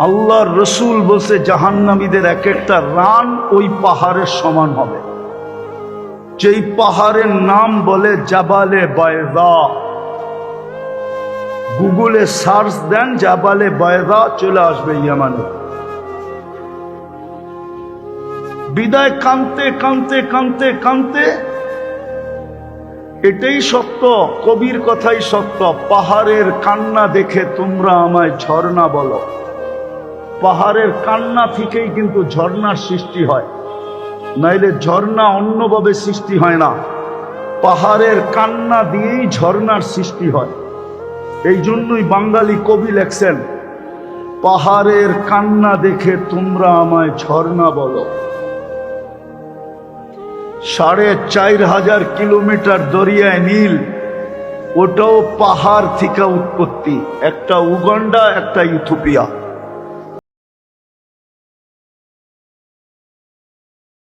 আল্লাহর রসুল বলছে জাহান্নামীদের এক একটা রান ওই পাহাড়ের সমান হবে। যেই পাহাড়ের নাম বলে জাবালে বায়দা। গুগলে সার্চ দেন জাবালে বায়দা, চলে আসবে ইয়ামানে। বিদায় কানতে কানতে কানতে কানতে, এটাই সত্য, কবির কথাই সত্য। পাহাড়ের কান্না দেখে তোমরা আমায় ঝর্ণা বলো। পাহাড়ের কান্না থেকেই কিন্তু ঝর্ণার সৃষ্টি হয়, নাইলে ঝর্ণা অন্যভাবে সৃষ্টি হয় না। পাহাড়ের কান্না দিয়েই ঝর্ণার সৃষ্টি হয়। এই জন্যই বাঙালি কবি লেখছেন, পাহাড়ের কান্না দেখে তোমরা আমায় ঝর্ণা বলো। 4500 কিলোমিটার দরিয়ায় নীল, ওটাও পাহাড় থেকে উৎপত্তি। একটা উগান্ডা, একটা ইথিওপিয়া।